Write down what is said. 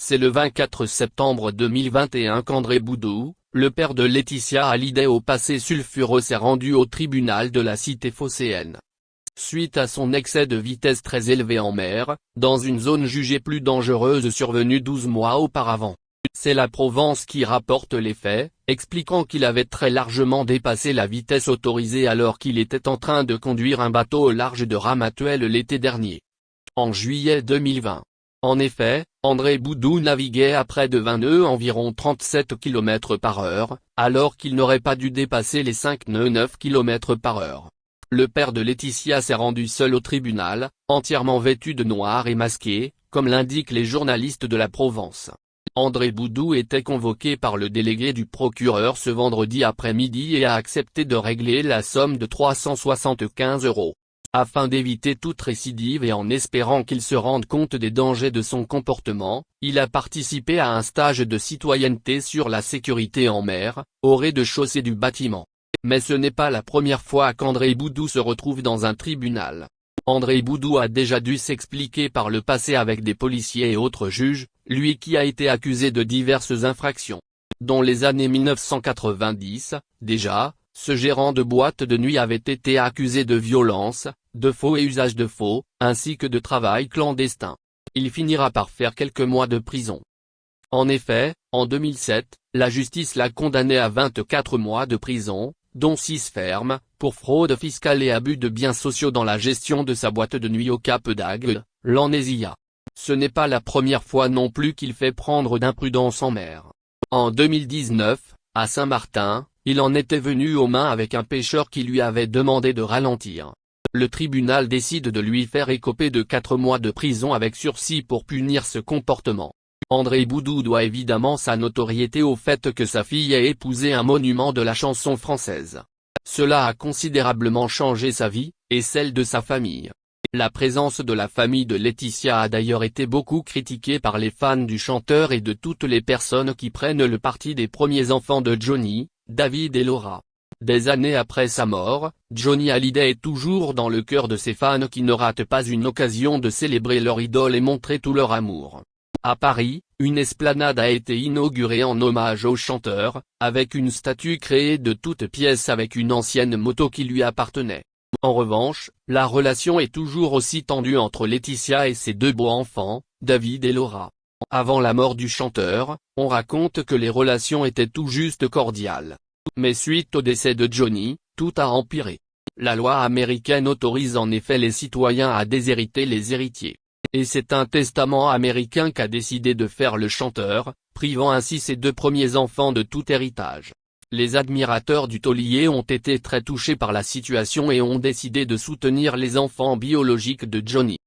C'est le 24 septembre 2021 qu'André Boudou, le père de Laetitia Hallyday au passé sulfureux, s'est rendu au tribunal de la cité phocéenne. Suite à son excès de vitesse très élevé en mer, dans une zone jugée plus dangereuse survenue 12 mois auparavant. C'est la Provence qui rapporte les faits, expliquant qu'il avait très largement dépassé la vitesse autorisée alors qu'il était en train de conduire un bateau au large de Ramatuelle l'été dernier. En juillet 2020. En effet, André Boudou naviguait à près de 20 nœuds, environ 37 km/h, alors qu'il n'aurait pas dû dépasser les 5 nœuds 9 km/h. Le père de Laetitia s'est rendu seul au tribunal, entièrement vêtu de noir et masqué, comme l'indiquent les journalistes de la Provence. André Boudou était convoqué par le délégué du procureur ce vendredi après-midi et a accepté de régler la somme de 375 €. Afin d'éviter toute récidive et en espérant qu'il se rende compte des dangers de son comportement, il a participé à un stage de citoyenneté sur la sécurité en mer, au rez-de-chaussée du bâtiment. Mais ce n'est pas la première fois qu'André Boudou se retrouve dans un tribunal. André Boudou a déjà dû s'expliquer par le passé avec des policiers et autres juges, lui qui a été accusé de diverses infractions. Dans les années 1990, déjà, ce gérant de boîte de nuit avait été accusé de violence, de faux et usage de faux, ainsi que de travail clandestin. Il finira par faire quelques mois de prison. En effet, en 2007, la justice l'a condamné à 24 mois de prison, dont 6 fermes, pour fraude fiscale et abus de biens sociaux dans la gestion de sa boîte de nuit au Cap d'Agde, Landésia. Ce n'est pas la première fois non plus qu'il fait prendre d'imprudence en mer. En 2019, à Saint-Martin, il en était venu aux mains avec un pêcheur qui lui avait demandé de ralentir. Le tribunal décide de lui faire écoper de 4 mois de prison avec sursis pour punir ce comportement. André Boudou doit évidemment sa notoriété au fait que sa fille ait épousé un monument de la chanson française. Cela a considérablement changé sa vie, et celle de sa famille. La présence de la famille de Laetitia a d'ailleurs été beaucoup critiquée par les fans du chanteur et de toutes les personnes qui prennent le parti des premiers enfants de Johnny, David et Laura. Des années après sa mort, Johnny Hallyday est toujours dans le cœur de ses fans qui ne ratent pas une occasion de célébrer leur idole et montrer tout leur amour. À Paris, une esplanade a été inaugurée en hommage au chanteur, avec une statue créée de toutes pièces avec une ancienne moto qui lui appartenait. En revanche, la relation est toujours aussi tendue entre Laetitia et ses 2 beaux enfants, David et Laura. Avant la mort du chanteur, on raconte que les relations étaient tout juste cordiales. Mais suite au décès de Johnny, tout a empiré. La loi américaine autorise en effet les citoyens à déshériter les héritiers. Et c'est un testament américain qu'a décidé de faire le chanteur, privant ainsi ses 2 premiers enfants de tout héritage. Les admirateurs du taulier ont été très touchés par la situation et ont décidé de soutenir les enfants biologiques de Johnny.